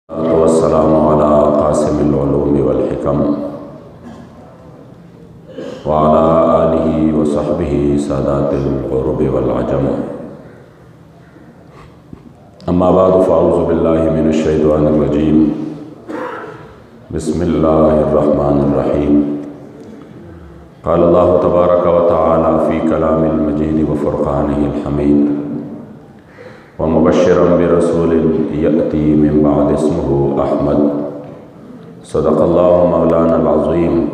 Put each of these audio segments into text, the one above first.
والسلام على قاسم العلوم والحكم وعلى آله وصحبه سادات الغرب والعجم أما بعد فأعوذ بالله من الشيطان الرجيم بسم الله الرحمن الرحيم قال الله تبارك وتعالى في كلام المجيد وفرقانه الحميد ومبشرا برسول يأتي من بعد اسمه أحمد صدق الله مولانا العظيم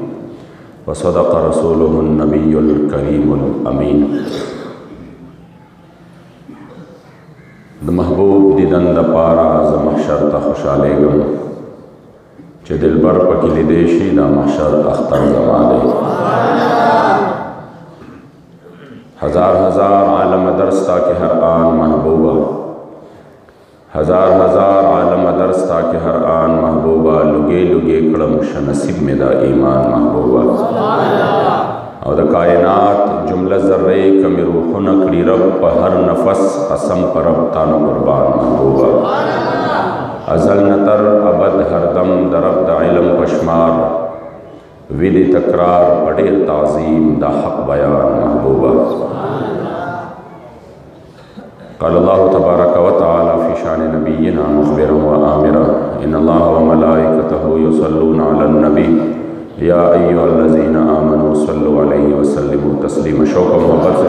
وصدق رسوله النبي الكريم الأمين د محبوب دیدن د پارا ز محشر ته خوشالېږم چې دلبر پکې لیدی شي دا محشر اختر زما دی ہزار ہزار عالم درس تا کہ ہر آن محبوبہ ہزار ہزار عالم درس تا کہ ہر آن محبوبہ لگے لگے کڑم شنصیب میں دا ایمان محبوبہ اور دا کائنات جملہ ذرے کمی روحن کڑی رب پا ہر نفس قسم پر رب تانو قربان محبوبہ ازل نتر ابد ہر دم درب دا علم پشمار ویدی تکرار پڑیر تعظیم دا حق بیان محبوبہ قال اللہ تبارک و تعالی فی شان نبینا مخبرا و آمرا ان اللہ و ملائکتہ یصلون علی النبی یا ایہا الذین آمنوا صلوا علیہ وسلموا تسلیما شوق محبت سے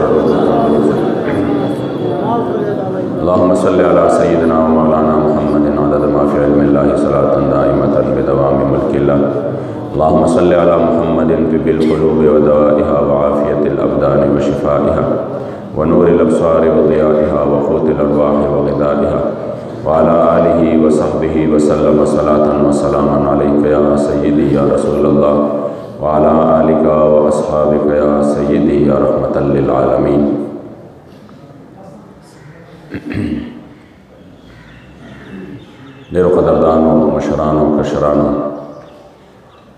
اللہم صلی علی سیدنا و مولانا محمد عدد ما فی علم اللہ صلاة دائمتا بدوام ملک اللہ اللهم صل على محمد طب القلوب ودوائها وعافية الأبدان وشفائها ونور الأبصار وضيائها وقوت الأرواح وغذائها وعلى آله وصحبه وسلم صلاة وسلاما عليك يا سيدي يا رسول الله وعلى آلك وأصحابك يا سيدي يا رحمة للعالمين دیر قدردانو مشرانو کشرانو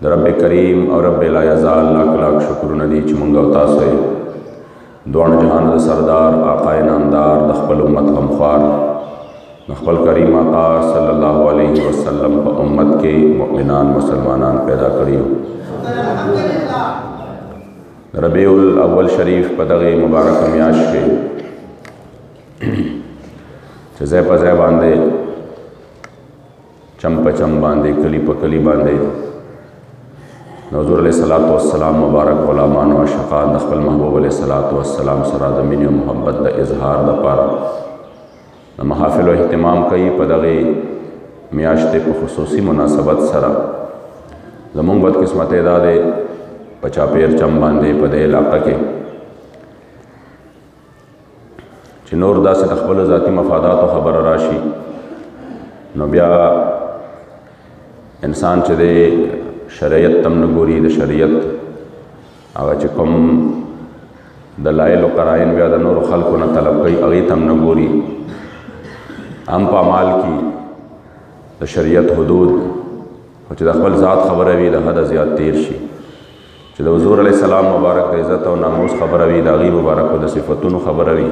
رب کریم اور رب لا یزال لاکھ لاکھ شکر ندی چ منگا تاسو دوان جہان د سردار آقا نامدار د خپل امت غمخوار د خپل کریم آقا صلی اللہ علیہ وسلم په امت کې مؤمنان مسلمانان پیدا کړیو ربیع الاول شریف په دغه مبارک میاشت کې چې ځای په ځای باندې چم په چم باندې کلی په کلی باندې حضور علیہ السلام مبارک غلامان و عاشقان د خپل محبوب علیہ السلام سره د مینې او محبت د اظهار دپاره د محافل و اهتمام کوي په دغې میاشتې په خصوصي مناسبت سره زمونږ بدقسمتۍ دا دی په چاپیر چم باندې په دې علاقه کې چې نور داسې د خپلو ذاتي مفاداتو خبره راشي نو بیا انسان چې دی شریعت تم نگوری د شریعت هغه چې کوم دلایل او قرائن بیا د نور خلکو نه طلب کوي هغې تم نگوری هم په اعمال کې د شریعت حدود خو چې د خپل ذات خبره وي د حده زیات تیر شي چې د حضور علیه السلام مبارک د عزت او ناموس خبره وي د هغې مبارکو د صفتونو خبره وي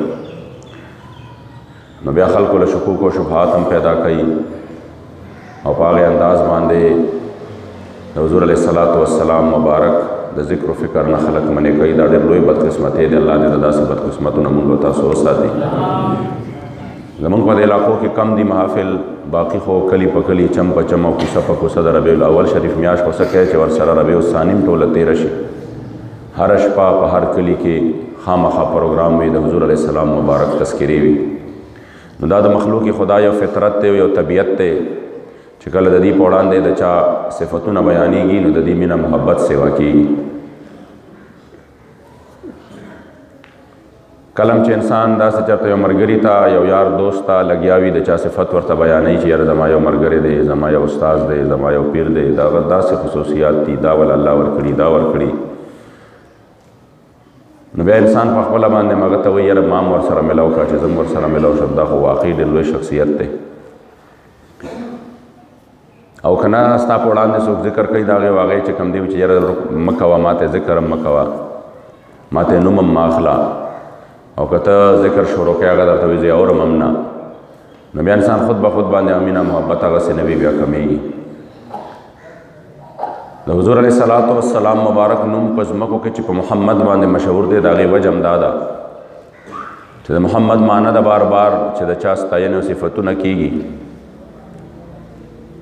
نو بیا خلکو له شکوک او شبهات هم پیدا کوي او په هغې انداز باندې حضور علیہ السلام مبارک د ذکر و فکر نه خلق منې کوي دا ډېر لوی بدقسمتۍ دی الله دې د داسې بدقسمتونه مونږ او تاسو وساتي زمونږ په دې علاقو کې کم دي محافل باقي خو کلی په کلی چم په چم او کوڅه په کوڅه د ربیع الاول شریف میاشت خو څه کوي چې ورسره ربیع الثاني هم ټوله تېره شي هره شپه په هر کلي کې خامخا پروګرام وي د حضور علیه السلام مبارک تذکرې وي نو دا د مخلوق خدا یو فطرت دی یو طبیعت دی چې کله د دې په وړاندې د چا صفتونه بیانېږي نو د دې مینه محبت سیوا کېږي کله چې انسان داسې چېرته یو ملګري ته یو یار دوست ته لګیا وي د چا صفت ورته بیانوي چې یاره زما یو ملګری دی زما یو استاد دی زما یو پیر دی دا داسې خصوصیات دي دا ول الله ورکړي دا ورکړي نو بیا انسان په خپله باندې هغه ته وایي یاره ما هم ورسره ملو کړه چې زه هم ورسره ملو شم دا خو واقعي ډېر لوی شخصیت دی او کنا ستا په وړاندې څوک ذکر کوي د هغې واغې چې کوم دی چې یاره مه کوه ما ته ذکر هم مه کوه ما ته نوم هم مه اخله او که ته ذکر شروع کوې هغه درته وایي زه اورم هم نه نو بیا انسان خود به خود باندې امینه محبت هغسې نه وي بیا کمیږي. د حضور علیه الصلاة والسلام مبارک نوم په ځمکو کې چې په محمد باندې مشهور دی د هغې وجه هم دا ده چې د محمد معنی د بار بار چې د چا ستاینې او صفتونه کېږي،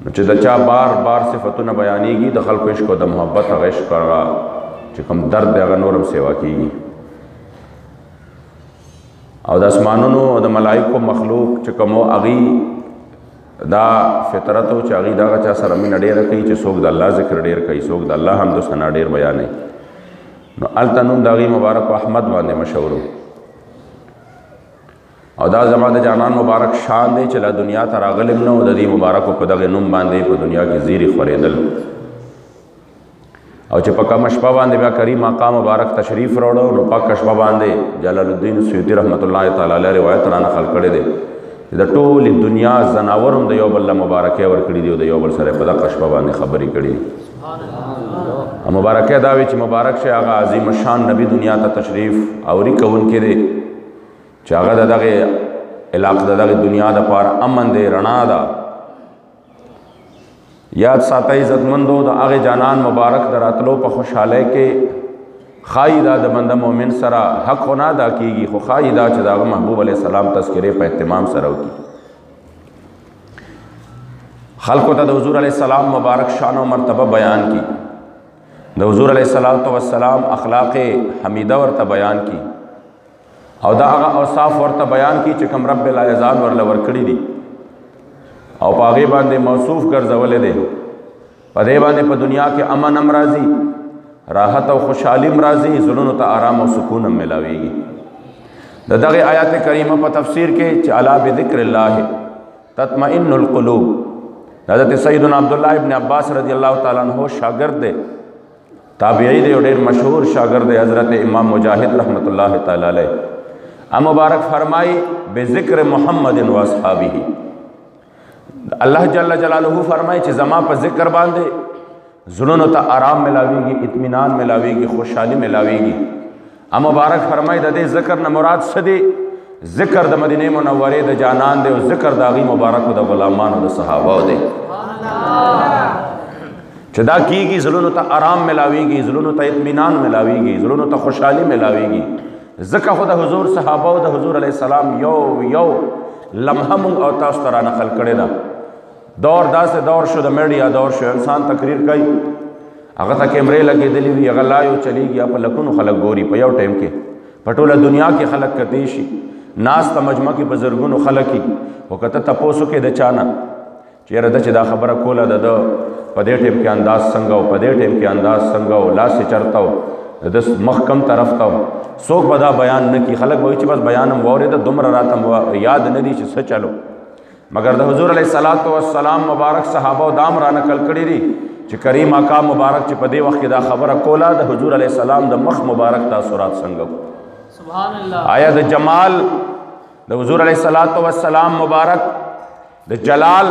نو چې د چا بار بار صفتونه بیانېږي د خلکو عشق او د محبت هغه عشق هغه چې کوم درد دی هغه نور هم سیوا کېږي. او د اسمانونو او د ملائکو مخلوق چې کوم هغې دا فطرت او چې هغې دغه چا سره مینه ډېره کوي چې څوک د الله ذکر ډېر کوي، څوک د الله حمد و ثنا ډېر بیانوي، نو هلته نوم د هغې مبارک احمد باندې مشهور و. او دا زما د جانان مبارک شان دی چې لا دنیا ته راغلم نه و د دې مبارکو په دغې نوم باندې په دنیا کې زیري خورېدل. او چې په کومه شپه باندې بیا کریم آقا مبارک تشریف راوړو نو پاکه شپه باندې جلال الدین سیوطي رحمت الله تعالی علیه روایت را نقل کړی دی چې د ټولې دنیا زناور هم د یو بل له مبارکۍ ورکړي دي او د یو بل سره په دغه شپه باندې خبرې کړي دي. مبارکۍ دا وي چې مبارک شي هغه عظیم شان نبی دنیا ته تشریف اوري کوونکی دی چې هغه د دغې علاقې د دغې دنیا دپاره امن دی، رڼا ده. یاد ساتئ عزتمندو د هغې جانان مبارک د راتلو په خوشحالۍ کې ښایي دا د بنده مؤمن سره حق خو نه ادا کېږي، خو ښایي دا چې د هغه محبوب علیه السلام تذکرې په اهتمام سره وکړي، خلکو ته د حضور علیه السلام مبارک شان او مرتبه بیان کړي، د حضور علیه السلام اخلاق حمیده ورته بیان کړي او دا هغه اوصاف ورته بیان کړي چې کوم رب العزت ورله ورکړي دي او په هغې باندې موصوف ګرځولی دی. په دې باندې په دنیا کې امن هم راځي، راحت او خوشحالي هم راځي، زړونو ته آرام او سکون هم ملاویږي. د دغې آیات کریمه په تفسیر کې چې الا بذکر الله تطمئن القلوب، حضرت سیدنا عبدالله ابن عباس رضی الله تعالی عنہ شاگرد دی، تابعی دی او ډېر مشهور شاگرد دی حضرت امام مجاهد رحمت الله تعالی علیه. مبارک فرمائی بذکر محمد و اصحابہ، اللہ جل جلالہ فرمائی چې زما په ذکر باندې زړونو ته آرام ملاویږي، اطمینان ملاویږي، خوشحالي ملاویږي. مبارک فرمائی د دې ذکر نه مراد څه دی؟ ذکر د مدینه منورې د جانان دی او ذکر د هغې مبارکو د غلامانو د صحابو دی چې دا کېږي زړونو ته آرام ملاویږي، زړونو ته اطمینان ملاویږي، زړونو ته خوشحالي ملاویږي. ځکه خو د حضور صحابه او د حضور علیه السلام یو لمحه مونږ او تاسو ته را نقل کړې ده. دور داسې دور شو، د میډیا دور شو، انسان تقریر کوي هغه ته کیمرې لګېدلې وي، هغه لایو چلیږي، په لکونو خلک ګوري په یو ټایم کې، په ټوله دنیا کې خلک کتی شي، ناسته مجمع کې په زرګونو خلک وي، خو که ته تپوس وکړې د چا نه چې یاره ده چې دا خبره کوله د ده په دې ټایم کې انداز څنګه و، په دې ټایم کې انداز څنګه و، لاس یې چرته و، د مخ کم طرف ته و، څوک به دا بیان نه کړي. خلک به وایي چې بس بیان هم واورېده، دومره راته یاد نه دي چې څه چلو. مگر د حضور علیه السلام مبارک صحابه دام را نقل کړي دي چې کریم آقا مبارک چې په دې وخت کې دا خبره کوله د حضور علیه السلام د مخ مبارک تاثرات څنګه و. آیا د جمال د حضور علیه السلام مبارک د جلال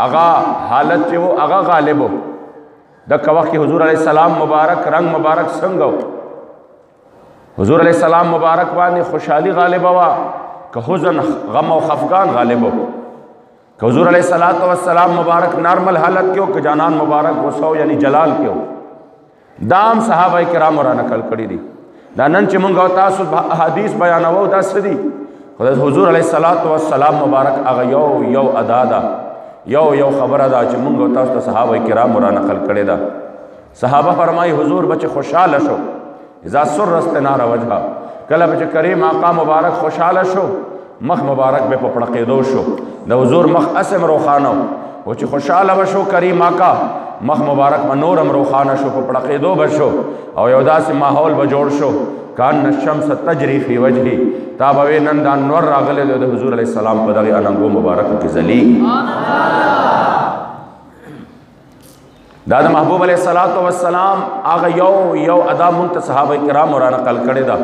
هغه حالت چې و هغه غالب و، دغه وخت کې حضور علیه السلام مبارک رنگ مبارک څنګه و؟ حضور علیه السلام مبارک باندې خوشحالي غالبه وه که حزن غم او خفګان غالب و؟ که حضور علیه السلام مبارک نارمل حالت کې و که جانان مبارک غصه یعنی جلال کې و؟ دا هم صحابه کرامو را نقل کړي دي. دا نن چې مونږ او تاسو احادیث بیانوو دا څه دي؟ خو د حضور علیه السلام مبارک هغه یو ادا ده، یو خبره ده چې مونږ او تاسو ته صحابه کرامو را نقل کړې ده. صحابه فرمایي حضور به چې خوشحاله شو، اذا سر استنار وجهه، کله به چې کریم آقا مبارک خوشحاله شو مخ مبارک به په پړقېدو شو، د حضور مخ اسم روخانه و چې خوشحاله به شو کریم آقا مخ مبارک به نورم روخانه شو، په پړقېدو به شو او یو داسې ماحول به جوړ شو کان الشمس تجری فی وجهی، تا به وی نن دا نور راغلی دی د حضور علیه السلام په دغې اننګو مبارکو کې ځلیږي. دا د محبوب علیه السلام هغه یو ادا مونږ ته صحابه کرامو را نقل کړې ده.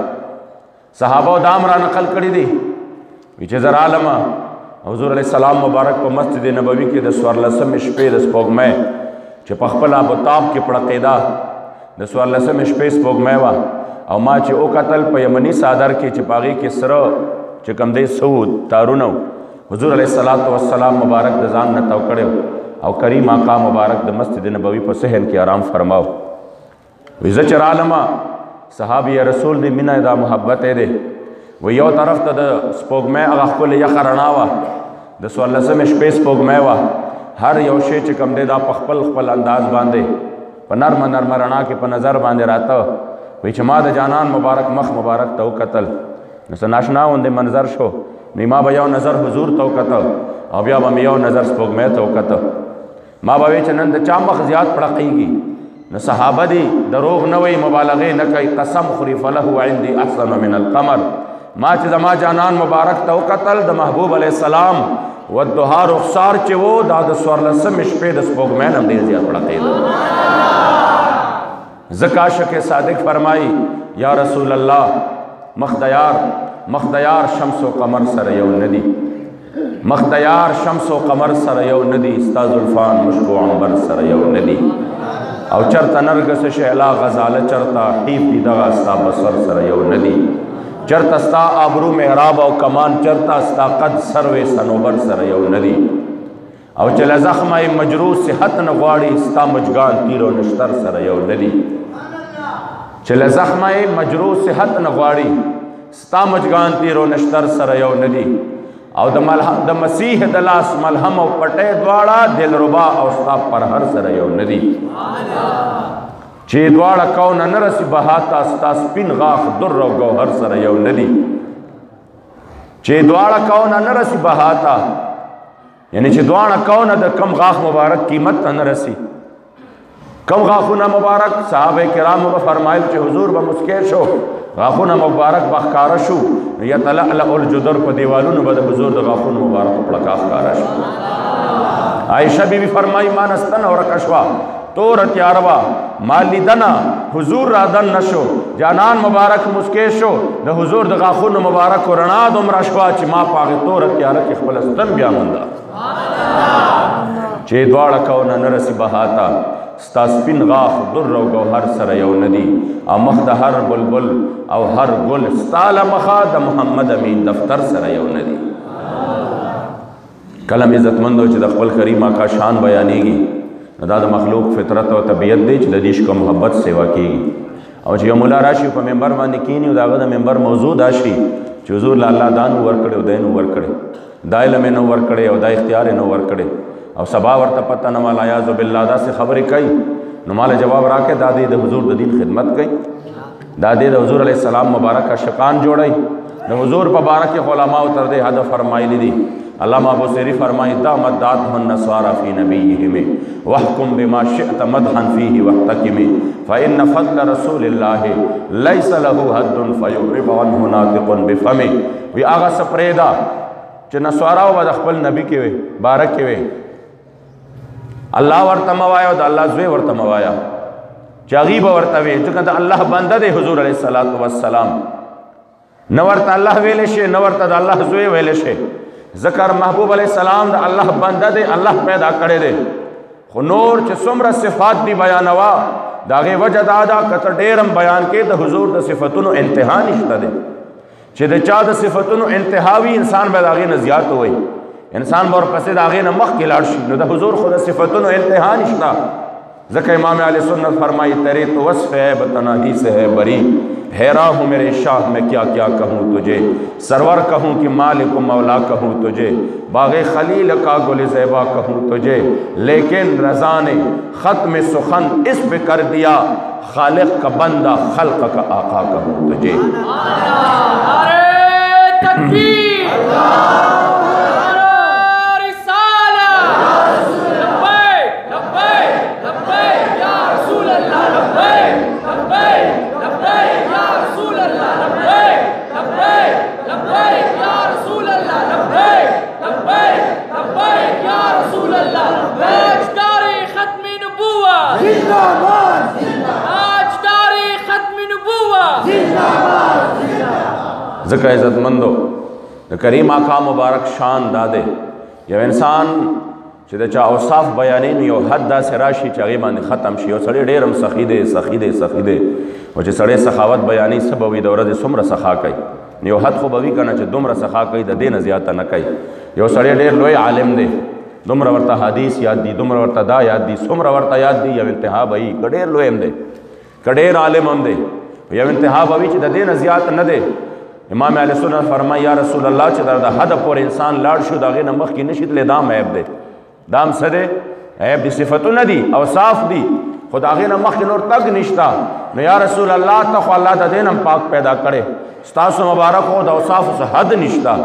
صحابه دا هم را نقل کړي دي وی چې زه رالمه حضور علیه السلام مبارک په مسجد نبوي کې د 14مې شپې د سپوږمۍ چې په خپل آفتاب کې پړقېده، د 14مې شپې سپوږمۍ وه او ما چې وکتل په یمني څادر کې چې په هغې کې سره چې کوم دی څه تارونه حضور علیہ الصلوۃ والسلام مبارک د ځان نه تو کړو او کریم آقا مبارک د مسجد نبوي په صحن کې آرام فرماو وی زه چې رالما صحابي رسول دی مینه دا محبت دی و یو طرف ته د سپوږمۍ هغه ښکلې یخه رڼا وه د 14مې شپې سپوږمۍ وه هر یو شی چې کوم دی دا په خپل خپل انداز باندې په نرمه نرمه رڼا کې په نظر باندې راته وی چې ما د جانان مبارک مخ مبارک ته وکتل نو څه ناشنا غوندې منظر شو نو ما به یو نظر حضور ته وکته او بیا به مې یو نظر سپوږمۍ ته وکته ما به وی چې نن د چا مخ زیات پړقېږي نو صحابه دي دروغ نه وایي مبالغې نه کوي قسم خوري فله عندي احسن من القمر ما چې زما جانان مبارک ته وکتل د محبوب علیه السلام والضحا رخسار چې و دا د 14مې شپې د سپوږمۍ نه هم ډېر زیات پړقېده ځکه عاشق صادق فرمایي یا رسول الله مخدیار شمس و قمر سره یو ندی مخدیار شمس و قمر سره یو ندی ستا زلفان مشک و عنبر سره یو ندی او چرته نرګس شعلا غزاله چرته حیف دی دغه ستا بصر سره یو ندی چرته ستا آبرو محراب او کمان چرته ستا قد سروې صنوبر سره یو ندی او چې له زخمه مجروح صحت نه غواړي ستا مجګان تیر و نشتر سره یو ندی چې له زخمه مجروح صحت نه غواړي ستا مجګان تیر و نشتر سره یو ندی او د مسیح د لاس ملهم او پټې دواړه دلربا او ستا پر هر سره یو ندی چې دواړه کون نه رسی بهاتا ستا سپین غاښ در او ګوهر سره یو ندی چې دواړه کون نه رسی بهاتا یعنی چې دواړه کون د کم غاښ مبارک قیمت نه رسی کم غاښونه مبارک صحابه کرام به فرمایل چې حضور به مسکی شو غاښونه مبارک به ښکاره شو یتلألأ الجدر په دیوالونو به د حضور د غاښونو مبارک پړکا ښکاره شو عایشه بیبي فرمایي ما نستنه ورکه شوه تور تیاره وه ما لیدنه حضور را دن نشو جانان مبارک مسکی شو د حضور د غاښونو مبارک رڼا دومره شوه چې ما په هغې توره تیاره کې خپل ستن بیا مونده چې دواړه کونه نه رسي بهاته ستا سپین غاښ در او ګوهر سره یو ندی او مخ د هر بلبل او هر ګل ستا له مخه د محمد امین دفتر سره یو ندی کلم عزتمندو چې د خپل کریم آقا شان بیانېږي نو دا د مخلوق فطرت او طبیعت دی چې د دې شکو محبت سیوا کېږي او چې یو مولا راشي په منبر باندې کښېني او د هغه د منبر موضوع دا شي چې حضور له الله دا نو ورکړی او دی نو ورکړی دا علم یې نو ورکړی او دا اختیار یې نو ورکړی او سبا ورته پته نه والا یعوذ بالله داسې خبرې کوي نو ماله جواب راکړي دا دی د حضور د دین خدمت کوي دا دی د حضور علیه السلام مبارک عاشقان جوړی د حضور په باره کې علماء تر دې حد فرمایلی دي علامہ ابوسیری فرمائی دامت داتہ النصارى فی نبیہم وحکم بما شئت مدحا فیہ واحتکم فإن فضل رسول اللہ لیس له حد فیعرب عنہ ناطق بفم وی آغا سپریدا چې نصاراو به د خپل نبی کې وي بارک کې وي الله ورته موایا او د الله زوی ورته موایا چې هغې به ورته وي ځکه د الله بنده دی حضور علیه الصلاة والسلام نه ورته الله ویلی شي نه ورته د الله زوی ویلی شي ذکر محبوب علیہ السلام دا اللہ بندہ دے اللہ پیدا کرے دے خو نور چه سمر صفات دی بیانوا داغے وجہ دادا کتر ڈیرم بیان کے دا حضور دا صفتونو انتہا نشتا دے چه دا چا دا صفتونو انتہاوی انسان بے داغے نزیات ہوئی انسان بور پسے داغے نمخ کی لارشی نو دا حضور خود صفتونو انتہا نشتا ذکر امام علیہ سنت فرمائی تیرے تو وصف ہے بتناہی سے ہے بری حیران ہوں میرے شاہ میں کیا کیا کہوں تجھے سرور کہوں کہ مالک و مولا کہوں تجھے باغ خلیل کا گل زیبا کہوں تجھے لیکن رضا نے ختم سخن اس پہ کر دیا خالق کا بندہ خلق کا آقا کہوں تجھے ذکر عزت مندو کریم آقا مبارک شان دادے یو انسان چې د چا اوصاف بیانین یو حد داسې راشي چې هغې باندې ختم شي یو سړی ډېر هم سخي دی او چې سړی سخاوت بیانې څه به وي د ورځې څومره سخا کوي یو حد خو به وي که نه چې دومره سخا کوي د دې نه زیاته نه کوي یو سړی ډېر لوی عالم دی، دومره ورته حدیث یاد دي، دومره ورته دا یاد دي، څومره ورته یاد دي، یو انتها به وي، که ډېر لوی هم دی، که ډېر عالم هم دی، یو انتها به وي چې د دې نه زیات نه دی. امام اهل سنت فرمایي یا رسول الله چې د حد پورې انسان لاړ شو د هغې نه مخکې نشي تللی، دا هم عیب دی. دا هم څه دی؟ عیب دي، صفتونه دي، اوصاف دي، خو د هغې نه مخکې نور تګ نشته. نو یا رسول الله ته خو الله د دې نه پاک پیدا کړی، ستاسو مبارک خو د اوصافو څه حد نشته،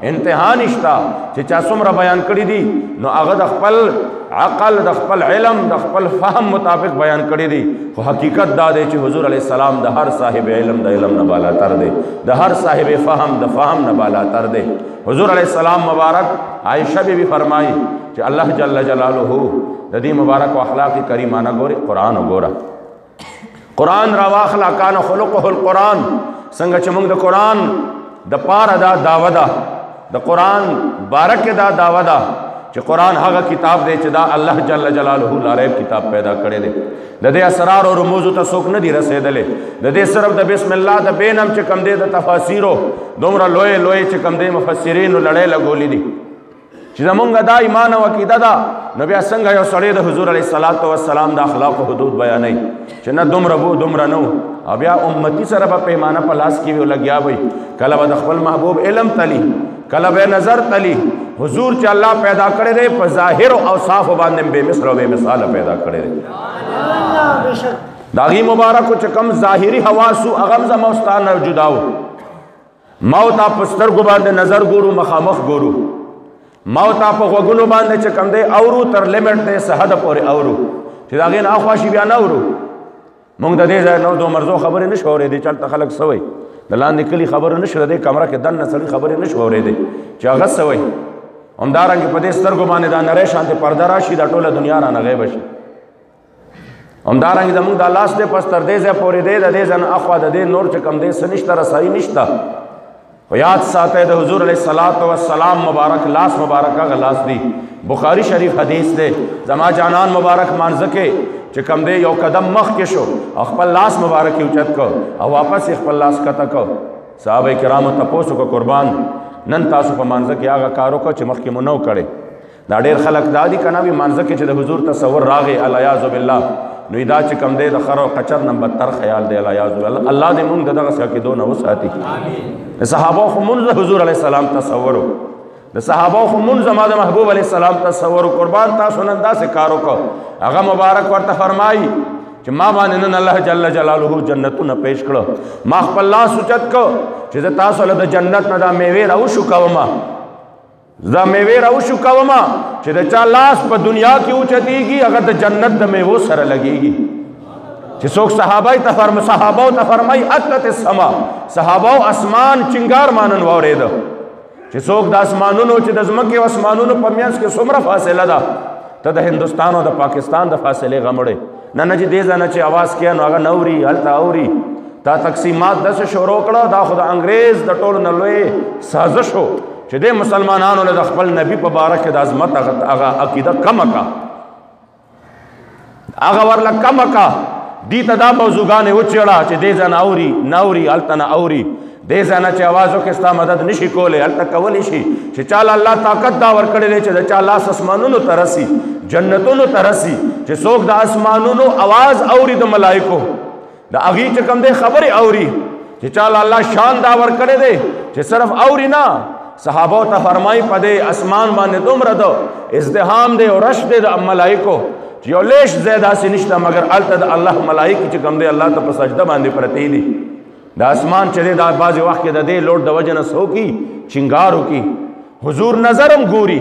انتها نشته چې چا څومره بیان کړي دي، نو هغه د خپل عقل، د خپل علم، د خپل فهم مطابق بیان کړي دي. خو حقیقت دا دی چې حضور علیه السلام د هر صاحب علم د علم نه بالاتر دی، د هر صاحب فهم د فهم نه بالاتر دی. حضور علیه السلام مبارک عائشہ بی فرمایي چې الله جل جلاله د دې مبارک او اخلاق کریمانه ګوري، قرآن وګوره، قرآن را واخله، کان خلقه القرآن. څنګه چې موږ د قرآن د پاره دا دعوه ده، د قرآن بارک دا دعوه ده چې قرآن هغه کتاب دی چې دا الله جل جلاله لا ریب کتاب پیدا کړی دی. د دې اسرار او رموز ته څوک نه دي رسېدلی، د دې صرف د بسم الله د بینم چې کم دی د تفاسیرو دومره لوی لوی چې کم دی مفسرینو لړۍ لګولي دي چې زمونږ دا ایمان او عقیده ده. نو بیا څنګه یو سړی د حضور علیه الصلاة والسلام د اخلاق و حدود بیانوي چې نه دومره بو دومره نه او بیا امتی سره به پیمانه په لاس کې وي لګیا وي، کله به د خپل محبوب علم تلی، کله به نظر تلی. حضور چې الله پیدا کړی دی په ظاهر او اوصافو باندې بې مثل او بې مثاله پیدا کړی دی. د هغې مبارکو چې کوم ظاهري حواسو هغه هم زما ستا نه جدا و. ما ورته په سترګو باندې نظر ګورو، مخامخ ګورو، ما ورته په غوږونو باندې چې کوم دی اورو، تر لیمټ دی څه حده پورې اورو چې د هغې نه اخوا شي بیا نه اورو. موږ د دې ځای نه د مرزو خبرې نه شو اورېدی، چلته خلک څه وایي، د لاندې کلي خبره نه شو، د دې کمره کې دننه سړي خبرې نه شو اورېدی چې هغه څه وایي. همدارنګې په دې سترګو باندې دا نری شانتې پرده راشي، دا ټوله دنیا رانه غیبه شي. همدارنګې زموږ دا لاس دی پس تر دې ځای پورې دی، د دې ځای نه اخوا د دې نور چې کوم دی څه نشته، رسایي نشته. خو یاد ساتئ د حضور علیه الصلاة والسلام مبارک لاس مبارک هغه لاس دی. بخاری شریف حدیث دی، زما جانان مبارک مانځه کې چې کوم دی یو قدم مخکې شو او خپل لاس مبارک یې اوچت کړ او واپس یې خپل لاس کته کړ. صحابه کرامو تپوس وکړه قربان نن تاسو په مانځه کې هغه کار وکړه چې مخکې مو نه و کړی. دا ډېر خلک دا دي که نه وي مانځه کې چې د حضور تصور راغی العیاذ بالله، نو دا چې کوم دی د خر او قچر نه بدتر خیال دی العیاذ بالله. الله دې مونږ د دغه څه عقیدو نه وساتي. د صحابو خو مونږ د حضور علیه السلام تصور و، د صحابو خو مونږ زما د محبوب علیه السلام تصور و. قربان تاسو نن داسې کار وکړه، هغه مبارک ورته فرمایي چې ما باندې نن الله جل جلاله جنتونه پیش کړه، ما خپل لاس اوچت کړ چې زه تاسو له د جنت نه دا میوې راوشوکومه، دا میوې راوشوکومه چې د چا لاس په دنیا کې اوچتېږي هغه د جنت د میوو سره لګېږي. چې څوک صحابو ته فرمایي اتت السما، صحابو اسمان چنګار مانن واورېده چې څوک د اسمانونو چې د ځمکې او اسمانونو په منځ کې څومره فاصله ده، ته د هندوستان او د پاکستان د فاصلې غمړې نه نه چې دې ځای نه چې اواز کیا نو هغه نه اوري، هلته اوري. دا تقسیمات داسې شروع کړه، دا خو د انګریز د ټولو نه لوی سازش و چې دې مسلمانانو له د خپل نبي په باره کې د عظمت هغه عقیده کمه کا، هغه ورله کمه کا. دې ته دا موضوعګانې وچېړه چې دې ځای نه اوري، نه اوري، هلته نه اوري. دې ځای نه چې اواز وکړې ستا مدد نشي کولی، هلته کولی شي. چې چاله الله طاقت دا ورکړی دی چې د چا لاس اسمانونو ته رسي، جنتونو ته رسي، چې څوک د اسمانونو اواز اوري د ملایکو، د هغې چې کوم دی خبرې اوري، چې چاله الله شان دا ورکړی دی چې صرف اوري نه. صحابو ته فرمایي په دې اسمان باندې دومره د ازدحام دی او رش دی د ملایکو چې یو لیش ځای داسې نشته مګر هلته د الله ملایکې چې کوم دی الله ته په سجده باندې پرتې دي. د اسمان چې دی دا بعضې وخت کې د دې لوډ د وجې نه څه وکړي، چنګار وکړي. حضور نظر هم ګوري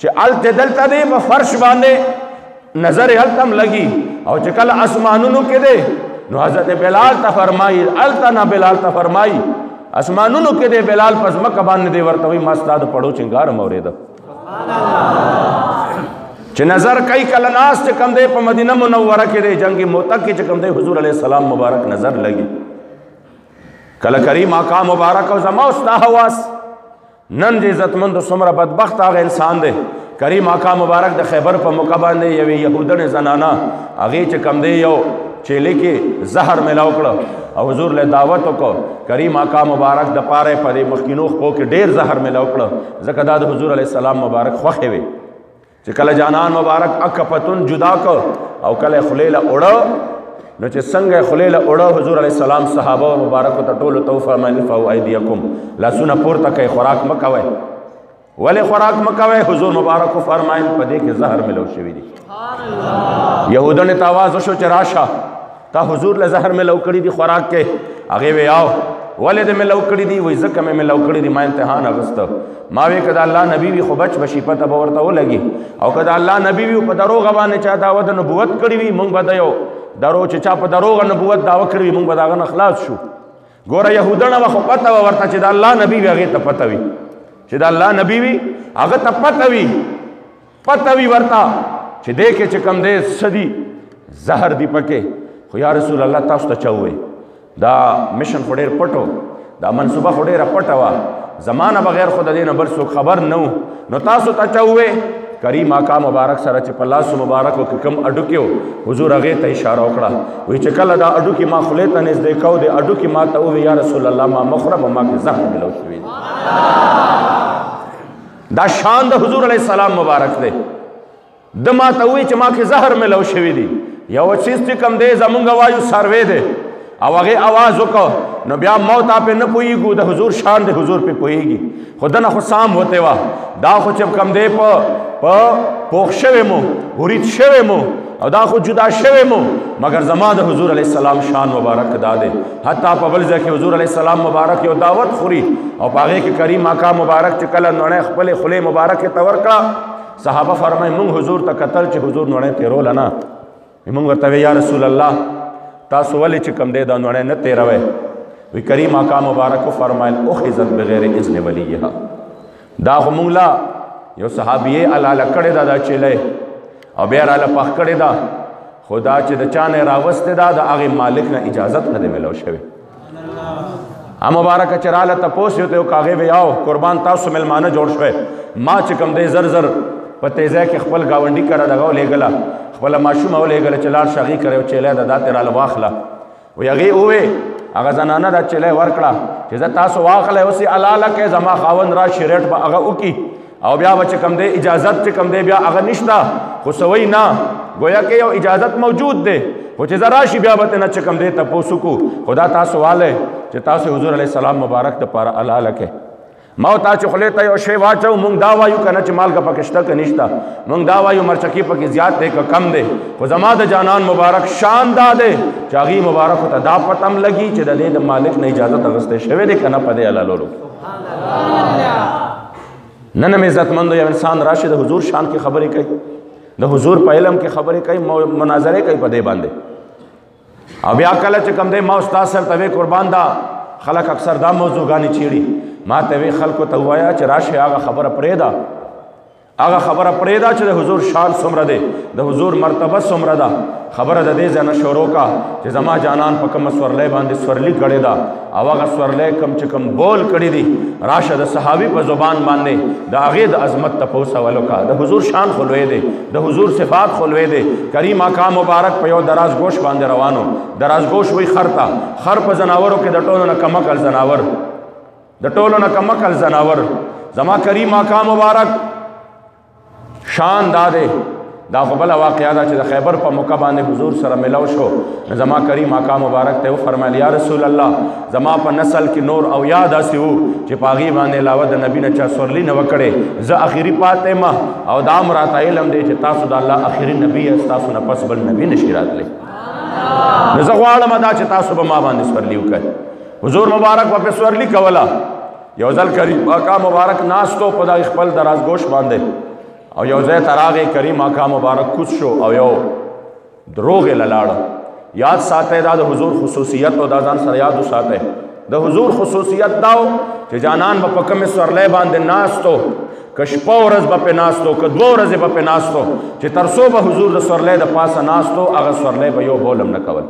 چې هلته دلته دی په فرش باندې نظر یې هلته هم لګي، او چې کله اسمانونو کې دی نو حضرت بلال ته فرمایي، هلته نه بلال ته فرمایي اسمانونو کې دی بلال په ځمکه باندې دی ورته وایي ما ستا د پړو چنګار هم اورېده. چې نظر کوي کله ناست چې کوم دی په مدینه منوره کې دی جنګ موته کې چې کوم دی حضور علیه السلام مبارک نظر لګي. کله کریم آقا مبارک او زما او ستا حواس نن دې عزتمند څومره بدبخت هغه انسان دی. کریم آقا مبارک د خیبر په موقع باندې یوې یهودنې زنانه هغې چې کوم دی یو چیلې کې زهر میلاو کړه، او حضور له دعوت وکړو کریم آقا مبارک د پاره په دې مخکینو خپو کې ډیر زهر ملاو کړه ځکه دا د حضور علیه السلام مبارک خوښې وي چې کله جانان مبارک اک پتون جدا کړ او کله خولې له اوړه نو چې څنګه خولې له اوړه حضور علیه السلام صحابه مبارکو ته ټولو ته وفرمایل ارفعوا ایدیکم لاسونه پورته کړئ خوراک مه کوئ ولې خوراک مه کوئ حضور مبارک وفرمایل په دې کې زهر ملو شوي دي یهودانو ته آواز وشو چې راشه تا حضور له زهر ملو کړي دي خوراک کې هغې وی آو ولې دې ملو کړي دي وایي ځکه مې ملو کړي دي ما امتحان اخیسته ما وی که د الله نبي وي خو بچ به شي پته به ورته ولګي او که د الله نبي وي په دروغه باندې چا دعوه د نبوت کړي وي موږ به د یو درو چې چا په دروغه نبوت دعوه کړي وي موږ به د هغه نه خلاص شو ګوره یهودانو به خو پته وه ورته چې د الله نبي وي هغې ته پته وي چې د الله نبي وي هغه ته پته وي ورته چې دې کې چې کوم دی څه دي زهر دي پکې خو یا رسول الله تاسو ته چا ووایي دا مشن خو ډېر پټ و دا منصوبه خو ډېره پټه وه زمانه بغیر خو د دې نه بل څوک خبر نه و نو تاسو ته چا ووایي کریم آقا مبارک سره چې په لاسو مبارکو کې کوم اډوکې و حضور هغې ته اشاره وکړه وایي چې کله دا اډوکې ما خولې ته نږدې کو د اډوکې ما ته ووایي یا رسول الله ما مه خوره په ما کې زهر ملو شوي دي دا شان د حضور علیه السلام مبارک دی د ما ته وایي چې ما کې زهر ملو شوي دي یو چیز چې کوم دی زمونږ وایو سروې دی او هغې آواز وکړو نو بیا موت پې نه پوهېږو د حضور شان د حضور پې پوهېږي خو دنه خو سام ہوتے وه دا خو چې کوم دی په پوخ شوی مو ورید شوی مو او دا خو جدا شوی مو مگر زما د حضور علیه السلام شان مبارک دا دی حتی په بل ځای کې حضور علیه السلام مبارک یو دعوت خوري او په هغې کې کریم آقا مبارک چې کله نوڼۍ خپلې خولې مبارکې ته ورکړه صحابه فرمایي موږ حضور ته کتل چې حضور نوڼۍ تېروله نه موږ ورته وی یا رسول الله تاسو ولې چې کوم دی دا نوڼۍ نه تېروئ وی کریم آقا مبارک فرمایل اخذت بغیر اذن ولیها دا خو موږ لا یو صحابیه علاله کړې ده دا چیلۍ او بیا راله پخ کړې ده خو دا چې د چا نه راوستې ده د هغې مالک نه اجازت نه دی میلو شوی مبارکه چې راله تپوس یو ته یو کاغې وی آو قربان تاسو ملمانه جوړ شوی ما چې کوم دی زر زر په تیزی کې خپل ګاونډي کره دغه ولېږله خپله ماشومه ولېږله چې لاړ شه هغې کره یو چیلی ده دا ترې راله واخله وی هغې ووې هغه زنانه دا چیلی ورکړه چې زه تاسو واخلی اوس یې حلاله کړئ زما خاوند راشي ریټ به هغه وکړي او بیا به چې کوم دی اجازت چې کوم دی بیا هغه نشته خو سوی نه گویا کې یو اجازت موجود دی خو چې زه راشي بیا به ترې نه چې کوم دی تپوس وکړو خو دا تاسو والی چې تاسو حضور علیه السلام مبارک دپاره حلاله کړئ ما او تا چې خولې ته یو شی واچو مونږ دا وایو که نه چې مالګه پکې شته که نشته مونږ دا وایو مرچکي پکې زیات دی که کم دی خو زما د جانان مبارک شان دا دی چې هغې مبارکو ته دا پتم لګي چې د دې د مالک نه اجازت اخیستی شوی دی که نه په دې حلالولو نن هم عزتمندو یو انسان راشي د حضور شان کې خبرې کوي د حضور په علم کې خبرې کوي مناظرې کوي په دې باندې او بیا کله چې کوم دی ما استاد صاحب ته قربان دا خلک اکثر دا موضوعګانې چیړي ما ته وی خلکو ته ووایه چې راشئ هغه خبره پرېږده هغه خبره پرېږده چې د حضور شان څومره دی د حضور مرتبه څومره ده خبره د دې ځای نه شروع کا چې زما جانان په کومه سورلی باندې سورلي کړې ده او هغه سورلی کوم چې کوم بول کړي دي راشه د صحابي په زبان باندې د هغې د عظمت تپوس اول وکړه د حضور شان خو لوی دی د حضور صفات خو لوی دی کریم آقا مبارک په یو دراز گوش باندې روانو دراز گوش وی خر ته خر په ځناورو کې د ټولو نه کمکل ځناور د ټولو نه کمکل ځناور زما کریم آقا مبارک شان دا دی دا خو بله واقعه ده چې د خیبر په موقع باندې حضور سره ملو شو زما کریم آقا مبارک ته وفرمیل یا رسول الله زما په نسل کې نور او یا داسې وو چې په هغې باندې علاوه د نبي نه چا سورلي نه وکړې زه اخري پاتې یم او دا هم راته علم دی چې تاسو د الله اخري نبي یاست تاسو نه پس بل نبي نشي راتلی نو زه غواړم دا چې تاسو به ما باندې سورلي وکړئ حضور مبارک په سورلي کوله یو ځل کریم آقا مبارک ناستو په دغې خپل درازګوش باندې او یو ځای ته راغی کریم آقا مبارک کوز شو او یو دروغې له لاړه یاد ساتئ دا د حضور خصوصیت او دا ځان سره یاد وساتئ د حضور خصوصیت دا و چې جانان به په کومې سورلی باندې ناستو که شپه ورځ به پې ناستو که دوه ورځې به پې ناستو چې تر څو به حضور د سورلی د پاسه ناستو هغه سورلی به یو بول هم نه کول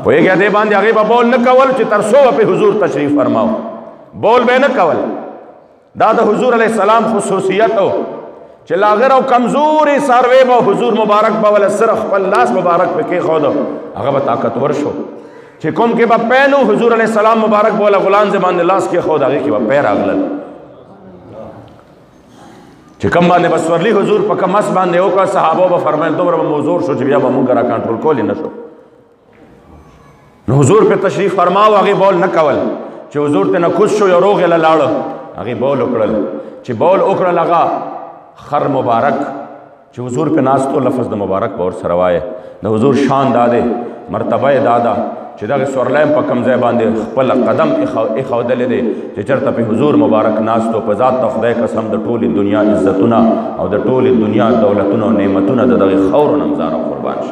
پوهېږې دې باندې هغې به بول نه کول چې تر څو به پې حضور تشریف فرماو بول به نه کول دا د حضور علیه السلام خصوصیت او چې لاغر او کمزوري څاروی به حضور مبارک به وله صرف خپل لاس مبارک پې کېښود هغه به طاقتور شو چې کوم کې به پینو حضور علیہ السلام مبارک بوله غلان زمان لاس کې خود هغه کې به پیر اغلل چې کم باندې بسورلی حضور په کم اس باندې وکړه صحابه به فرمایل دومره موضوع شو چې بیا به موږ را کنټرول کولی نه شو نو حضور په تشریف فرماو هغه بول نه کول چې حضور ته نه کوز شو یو روغ له لاړو هغه بول وکړل چې بول وکړل هغه خر مبارک چې حضور په ناستو لفظ د مبارک په اور سره وایي د حضور شان داده مرتبه دادا چې دغه سورلایم په کم ځای باندې خپل قدم ایښودلی دی چې چېرته په حضور مبارک ناستو په ذات د خدای قسم د ټولې دنیا عزتونه او د ټولې دنیا دولتونه او نعمتونه د دغې خاورو نه مزاره قربان شي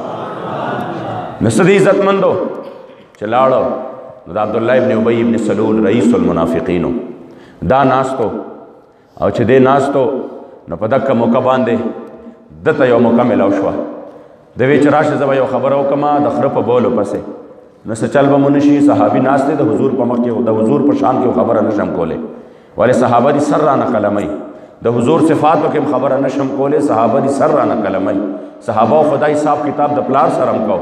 نو څه د عزتمندو چې لاړو نو د عبدالله ابن ابی ابن سلول رئیس المنافقینو دا ناستو او چې دې ناستو نو په دغه موقع باندې دته یو موقع میلاو شوه د وی چې راشه زه به یو خبره وکړم د خره په بولو پسې نو څه چل به مو نه شي صحابي ناست دی د حضور په مخ کې د حضور په شان کې خبره نشم کولی ولې صحابه دي سر رانه قلمئ د حضور صفاتو کې خبره نشم کولی صحابه دي سر رانه قلمئ صحابه خدای حساب کتاب د پلار سره هم کو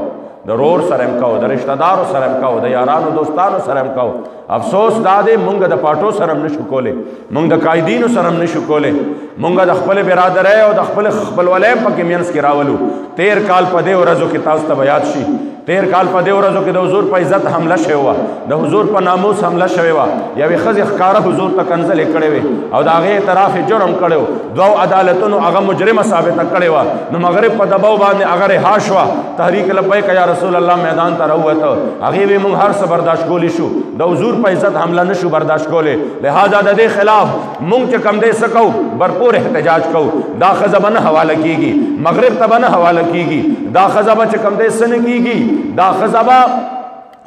د رور سره هم کو د رشتہ دارو سره هم کو د یارانو دوستانو سره هم کو افسوس دا دی مونږ د پاټو سره هم نشو کولی مونږ د قایدینو سره هم نشو کولی مونږ د خپل برادرۍ او د خپل خپلولۍ پکې منځ کې راولو 13 کال په دې ورځو کې تاسو ته به یاد شي 13 کال په دې ورځو کې د حضور په عزت حمله شوې وه د حضور په ناموس حمله شوې وه یوې ښځې ښکاره حضور ته کنځلې کړې وې او د هغې اعتراف یې جرم کړی و دوو عدالتونو هغه مجرمه ثابته کړې وه نو مغرب په دباو باندې هغه رها شوه تحریک لبیک یا رسول الله میدان ته راووته هغې وې موږ هر څه برداشت کولی شو د حضور په عزت حمله نشو برداشت کولی لہذا د دې خلاف موږ چې کم دی څه کوو برپور احتجاج کوو دا ښځه به نه حواله کېږي مغرب ته به نه حواله کېږي دا ښځه به چې کم دی څه نه کېږي دا ښځه به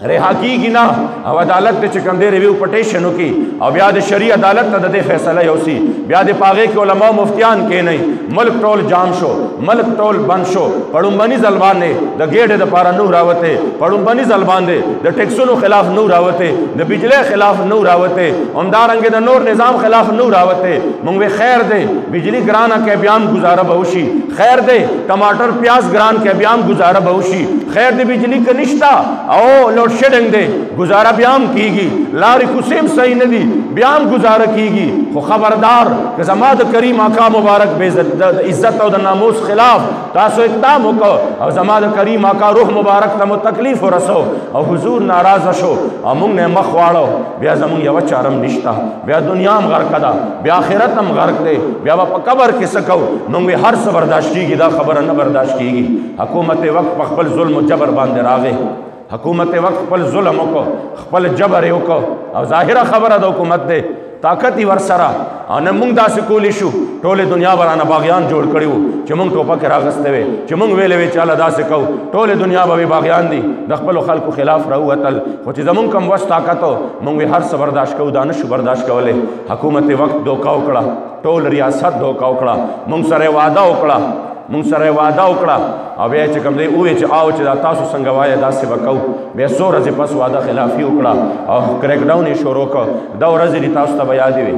رها کېږي نه او عدالت ته چې کوم دی ریویو پټیشن وکړي او بیا د شرعي عدالت ته د دې فیصله یوسي بیا د په هغې کې علما مفتیان کېنئ ملک ټول جام شو ملک ټول بند شو په ړومبني ځل باندې د ګېډې دپاره نه راوتې په ړومبني ځل باندې د ټیکسونو خلاف نه راوتې د بجلۍ خلاف نه راوتې همدارنګې د نور نظام خلاف نه راوتې مونږ وی خیر دی بجلی ګرانه کې بیا هم گزاره به وشي خیر دی ټماټر پیاز ګران کې بیا هم گزاره به وشي خیر دی بجلی که نشته او شیډنګ دی گزاره بیا هم کیږي لارې کوڅې هم صحیح نه دي بیا هم گزاره کیږي خو خبردار که زما د کریم آقا مبارک د عزت او د ناموس خلاف تاسو اقدام وکړو او زما د کریم آقا روح مبارک ته مو تکلیف ورسو او حضور ناراضه شو او موږ نه مخ واړو بیا زموږ یوه چاره هم نشته بیا دنیا هم غرقه ده بیا آخرت هم غرق دی بیا به په قبر کې څه کوو موږ هر څه برداشت کیږي دا خبره نه برداشت کیږي حکومت وقت په خپل ظلم و جبر باندې راغی حکومت وقت خپل ظلم وکړو خپل جبر یې وکړو او ظاهره خبره د حکومت دی طاقت یې ورسره او نه موږ داسې کولی شو ټولې دنیا به رانه باغیان جوړ کړي وو چې موږ ټوپکې راغستې وې چې موږ ویلې وې چې هله داسې کوو ټولې دنیا به باغیان دي د خپلو خلکو خلاف راووتل خو چې زموږ کم وس طاقت و موږ هر څه برداشت کوو دا نشو برداشت کولی حکومت وقت دوکه وکړه ټول ریاست دوکه وکړه موږ سره وعده وکړه مونږ سره وعده وکړه او بیا چې کوم دی وویل چې آو چې دا تاسو څنګه وایه داسې به کوو بیا څو ورځې پس وعده خلافي وکړه او کریک ډاون یې شروع کړ دا ورځې دي تاسو ته به یادې وي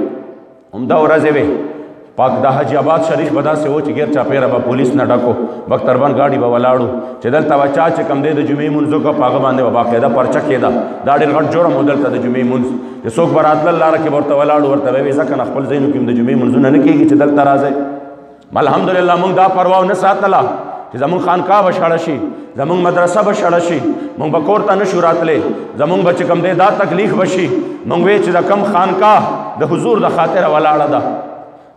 همدا ورځې وې پاک د حاجي آباد شریف به داسې و چې ګیر چاپېره به پولیس نه ډکو بختربند گاډي به ولاړو چې دلته به چا چې کوم دی د جمعې مونځ وکړه په هغه باندې به باقاعده پرچه کېده دا ډېر غټ جرم و دلته د جمعې مونځ چې څوک به راتلل لاره کې به ورته ولاړو ورته به وې ځکه نه خپل ځایونو کې هم د جمعې مونځونه نه کېږي چې دلته راځئ الحمدلله موږ دا پروا نه ساتله چې زمونږ خانقاه به شړه شي زمونږ مدرسه به شړه شي موږ به کور ته نه شو راتلی زمونږ به چې کوم دی دا تکلیف به شي موږ وی چې د کم خانقاه د حضور د خاطره ولاړه ده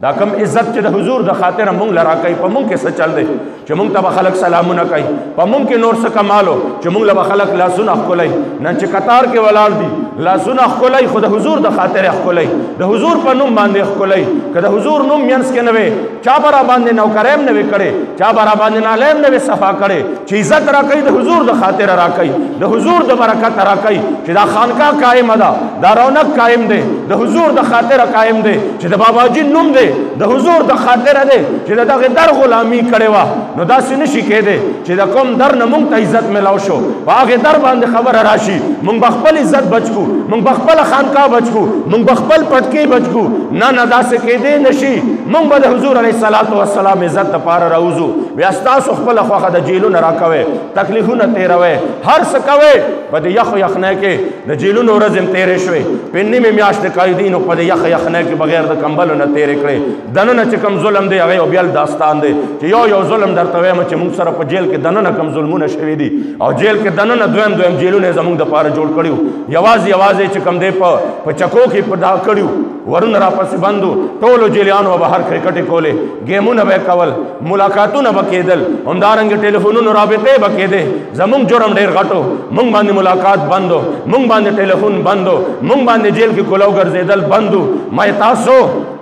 دا کم عزت چې د حضور د خاطره مونږ له راکوي په مونږ کې څه چل دی چې مونږ ته به خلک سلامونه کوي په مونږ کې نور څه کمالو چې مونږ له به خلک لاسونه ښکلوي نن چې قطار کې ولاړ دي لاسونه ښکلوي خو د حضور د خاطره ښکلوي د حضور په نوم باندې ښکلوي که د حضور نوم منځ کې نه وي چا به را باندې نوکرۍ هم نه وي کړې چا به را باندې نالۍ هم نه وي صفا کړې چې عزت راکوي د حضور د خاطره راکوي د حضور د برکت راکوي چې دا خانقاه قایمه ده دا رونق قائم دی د حضور د خاطره قائم دی چې د باباجي نوم دی د حضور د خاطره دی چې د دغه در غلامي کړې وه نو داسې نشي کېدی چې د کوم در نه موږ ته عزت میلاو شو په هغې در باندې خبره راشي موږ به خپل عزت بچ کړو موږ به خپله خانقاه بچ کړو موږ به خپل پټکۍ بچ کړو نه داسې کېدی نشي موږ به د حضور علیه السلام عزت دپاره راوځو بیا ستاسو خپله خوښه د جیلونه راکوئ تکلیفونه تېروئ هر څه کوئ په دې یخ یخنۍ کې د جیلونو ورځې هم تېرې شوې په نیمې میاشتې قایدینو په دې یخ یخنۍ کې بغیر د کمبلو نه تېرې کړې دننه چې کوم ظلم دی هغه یو بل داستان دی چې یو ظلم درته وایم چې موږ سره په جیل کې دننه کوم ظلمونه شوي دي او جیل کې دننه دویم جیلونه زموږ دپاره جوړ کړي یوازې چې کوم دی په چکو کې پیدا کړي ورونه راپسې بندو ټولو جیلیانو به هر کرکټې کولې ګیمونه به کول ملاقاتونه به کېدل همدارنګې ټلیفونونو رابطې به کېدې زموږ جرم ډېر غټو موږ باندې ملاقات بندو موږ باندې ټلیفون بندو موږ باندې جیل کې کولو ګرځېدل بندو ما تاسو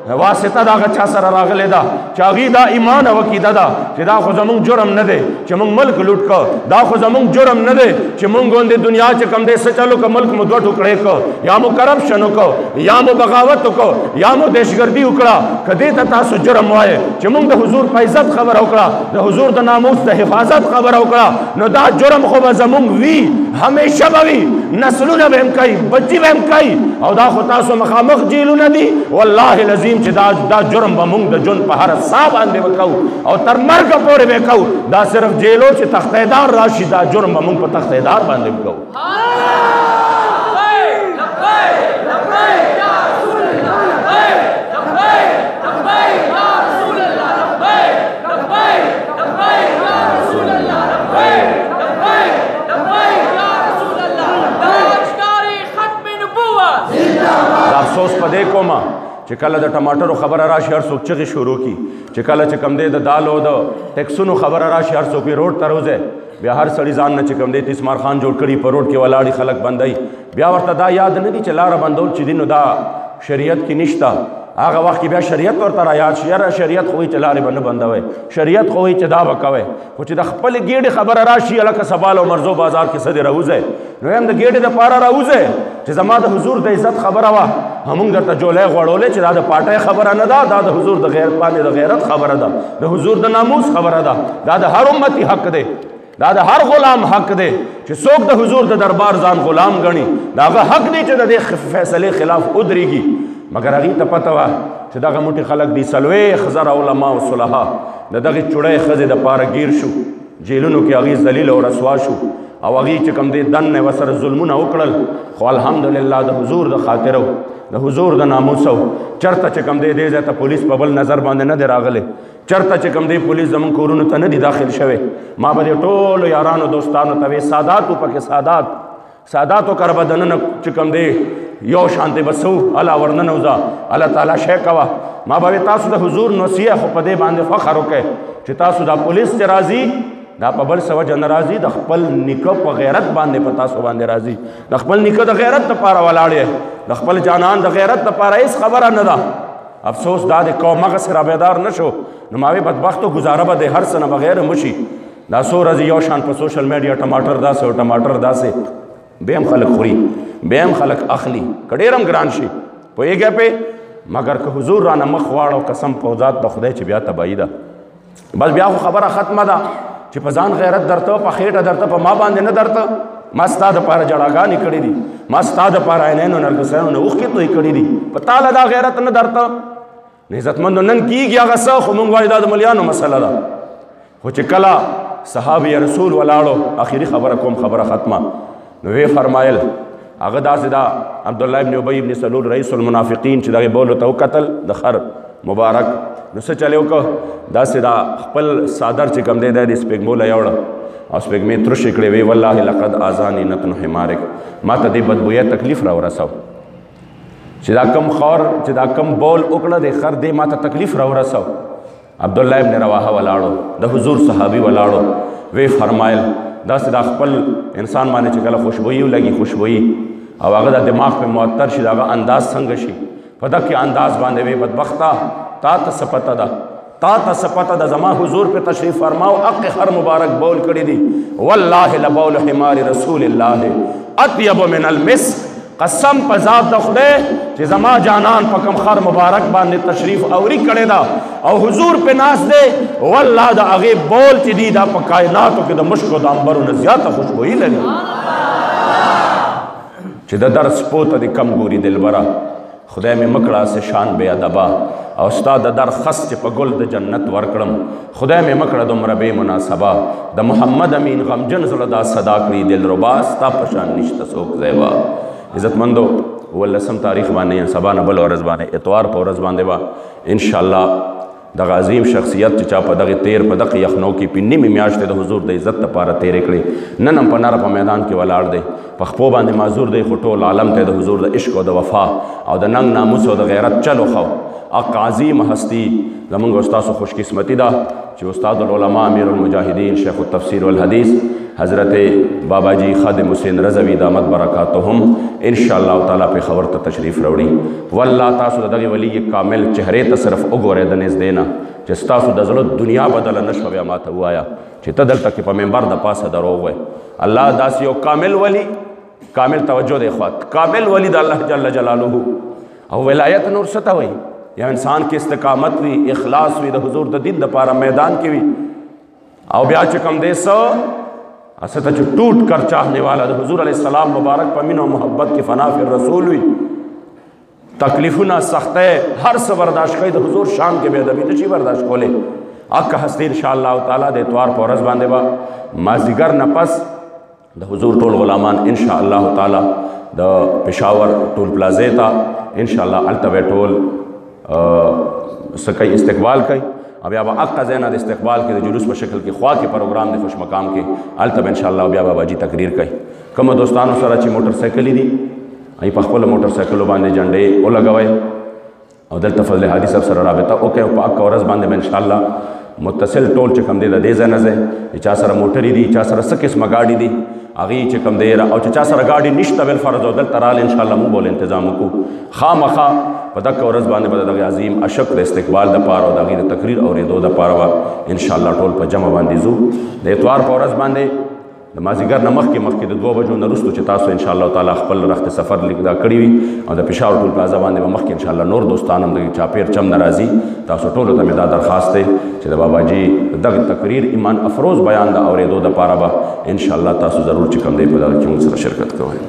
واسطه دا هغه چا سره راغلی ده چې هغې دا ایمان او عقیده ده چې دا خو زموږ جرم نه دی چې موږ ملک لوټ کړ دا خو زموږ جرم نه دی چې موږ غوندې دنیا چې کوم دی څه چلو که ملک مو دوه ټوکړې کړ یا مو کرپشن وکړ یا مو بغاوت وکړ یا مو دهشتګردي وکړه که دې ته تاسو جرم وایې چې موږ د حضور په عزت خبره وکړه د حضور د ناموس د حفاظت خبره وکړه نو دا جرم خو به زموږ وي همیشه به وي نسلونه به هم کوي بچي به هم کوي او دا خو تاسو مخامخ جیلونه دي والله العظیم چې دا جرم به موږ د ژوند په هره ساه باندې به کوو او تر مرګه پورې به کوو دا صرف جیلو چې تختیدار راشي دا جرم به موږ په تختیدار باندې به کوو افسوس په دې کومه چې کله د ټماټرو خبره راشي هر څوک چغې شروع کړي چې کله چې کوم دی د دالو د ټیکسونو خبره راشي هر څوک روډ ته روځي بیا هر سړي ځان نه چې کوم دی تیسمار خان جوړ کړي په روډ کې ولاړي خلک بندوي بیا ورته دا یاد نه دي چې لاره بندول چې دي نو دا شریعت کې نشته هغه وخت کې بیا شریعت ورته را یاد شي یاره شریعت خو وایي چې لارې به نه بندوئ شریعت خو وایي چې دا به کوئ خو چې د خپلې ګېډې خبره راشي هلکه سبال او مرزو بازار کې څه دې راوځئ نو هم د ګېډې دپاره راوځئ چې زما د حضور د عزت خبره وه همونږ درته جولی غوړولې چې دا د پاټۍ خبره نه ده دا د حضور د غیرت خبره ده د حضور د ناموس خبره ده دا د هر امتي حق دی دا د هر غلام حق دی چې څوک د حضور د دربار ځان غلام ګڼي د هغه حق دی چې د دې فیصلې خلاف ودرېږي مګر هغې ته پته وه چې دغه موټي خلک دي 40,000 علما او صلحا د دغې چوړۍ ښځې دپاره ګیر شو جیلونو کې هغې ذلیل او رسوا شو او هغې چې کوم دی دن نه ورسره ظلمونه وکړل خو الحمدلله د حضور د خاطره د حضور د ناموس چرته چې کوم دی دې ځای ته پولیس په بل نظر باندې نه دی راغلی چرته چې کوم دی پولیس زموږ کورونو ته نه دي داخل شوی ما به دې ټولو یارانو دوستانو ته وې ساداتو پکې ساداتو کره به دننه چې کوم دی یو شانتې به څه الله ورننوځه الله تعالی شی کوه ما به تاسو د حضور نصیحه خو په دې باندې فخر وکړئ چې تاسو دا پولیس چې راځي دا په بل څه وجه نه راځي د خپل نیکه په غیرت باندې په تاسو باندې راځي د خپل نیکه د غیرت دپاره ولاړ یې د خپل جانان د غیرت دپاره هېڅ خبره نه ده افسوس دا د قوم هغسې رابیدار نه شو نو ما وی بدبختو ګزاره به د هر څه نه بغیر مشي دا څو ورځې یو شان په سوشل میډیا ټماټر داسې او ټماټر داسې بیا هم خلک خوري بیا هم خلک اخلي که ډېر هم ګران شي پوهېږئ پې مګر که حضور رانه مخ واړو قسم په ذات د خدای چې بیا تباهي ده بس بیا خو خبره ختمه ده چې په ځان غیرت درته په خېټه درته په ما باندې نه درته ما ستا دپاره جړاګانې کړي دي ما ستا دپاره عینینو نرګسیانو نه اوښکې توی کړي دي په تاله دا غیرت نه درته عزتمندو نن کېږي هغه څه خو موږ وایو دا د ملیانو مسله ده خو چې کله صحابه رسول ولاړو آخري خبره کوم خبره ختمه نو وی فرمایل هغه داسې دا عبدالله ابن ابی ابن سلول رئیس المنافقین چې دغې بولو ته وکتل د خر مبارک نو څه چلی وکړه داسې دا خپل صادر چې کوم دی دی د سپېږمو له یوړه او سپېږمې ترشې کړې وی والله لقد آذاني نتن حمارک ما ته دې بدبویه تکلیف راورسو چې دا کم خور چې دا کم بول وکړه د خر دې ما ته تکلیف راورسو عبدالله ابن رواحه ولاړو د حضور صحابي ولاړو وی فرمایل داسې دا خپل انسان باندې چې کله خوشبویي ولګي خوشبویي او هغه د دماغ په معطر شي د هغه انداز څنګه شي په دغه انداز باندې وی بدبخته تا ته څه پته ده تا ته څه پته ده زما حضور په تشریف فرماو حق هر مبارک بول کړي دي والله لبول حمار رسول الله اطيب من المسك قسم په ذات د خدای چې زما جانان په کوم خر مبارک باندې تشریف اوري کړی دا او حضور په ناس دی والله د هغې بول چې دی دا په کائناتو کې د مشکو د عنبرو نه زیاته خوشبویي لري چې د در سپو ته د کم ګوري دلبره خدای مې مکړه سه شان بې ادبه او ستا د در خس چې په ګل د جنت ورکړم خدای مې مکړه دومره بې مناسبه د محمد امین غمجن زړه دا صدا کړي دلربا ستا په شان نشته څوک ځای عزتمندو 18 تاریخ باندې سبا نه بل ورځ باندې اتوار په ورځ باندې به انشاءالله دغه عظیم شخصیت چې چا په دغه تیر په دغه یخنو کې په نیمې میاشتې د حضور د عزت لپاره تیرې کړې نن هم په نره په میدان کې ولاړ دی په خپو باندې معذور دی خو ټول عالم ته د حضور د عشق او د وفا او د ننګ ناموس او د غیرت چلو خو اق عظیم هستی زمونږ استاسو خوش قسمتی ده چې استاد العلماء امیر المجاهدین شیخ التفسیر والحدیث حضرت بابا جی خادم حسین رضوی دامت برکاتهم ان شاء الله تعالی په خبر ته تشریف راوړي والله تاسو دغه ولی کامل چهره ته صرف وګورئ د نس دینا چې تاسو د زړه دنیا بدل نشو بیا ماته وایا چې ته دلته کې په منبر د پاسه دروغ وای الله داس یو کامل ولی کامل توجه دی اخوات کامل ولی د الله جل جلاله او ولایت نور څه وای یا انسان کې استقامت وي اخلاص وي د حضور د دین لپاره میدان کې وي او بیا چې کم دی سو استه چې ټوٹ کر چاہنے والا د حضور علیہ السلام مبارک په مینه او محبت کې فنا فی الرسول وي تکلیفونه سختۍ هر څه برداشت کوي د حضور شان کې بې ادبي نشي برداشت کولی اک هستی ان شاء الله تعالی د اتوار په ورځ باندې به مازدیګر نه پس د حضور ټول غلامان ان شاء الله تعالی د پېښور ټول پلازې ته ان شاء الله هلته به ټول سکی استقبال کوي او بیا به اقا زینا د استقبال کې د جلوس په شکل کې خوا کې پروګرام د خوش مقام کې هلته به انشاءالله بیا بابا جي تقریر کوي کومو دوستانو سره چې موټر سایکلې دي ای په خپلو موټر سایکلو باندې جنډې ولګوئ او دلته فضل حادي صاحب سره رابطه وکړئ او په اقا ورځ باندې به انشاءالله متصل ټول چې کوم دی د دې ځای نه ځای چا سره موټرې دي چا سره څه قسمه ګاډي دي هغې چې کوم دی او چې چا سره ګاډي نشته بالفرض او دلته راغلی انشاءالله موږ به انتظام وکړو خامخا په دغه ورځ باندې به د دغه عظیم اشق د استقبال دپاره او د هغې د تقریر اورېدو دپاره به انشاءالله ټول په جمع باندې ځو د اتوار په ورځ باندې د مازدیګر نه مخکې د 2 بجو نه وروستو چې تاسو انشاءالله تعالی خپل رخت سفر دا کړي وي او د پېښور ټول پلازا باندې به مخکې انشاءالله نور دوستان هم د چاپیر چم نه راځي تاسو ټولو ته مې دا درخواست دی چې د بابا جي دغه تقریر ایمان افروز بیان د اورېدو دپاره به انشاءالله تاسو ضرور چې کوم دی په دغه کې موږ سره شرکت کوئ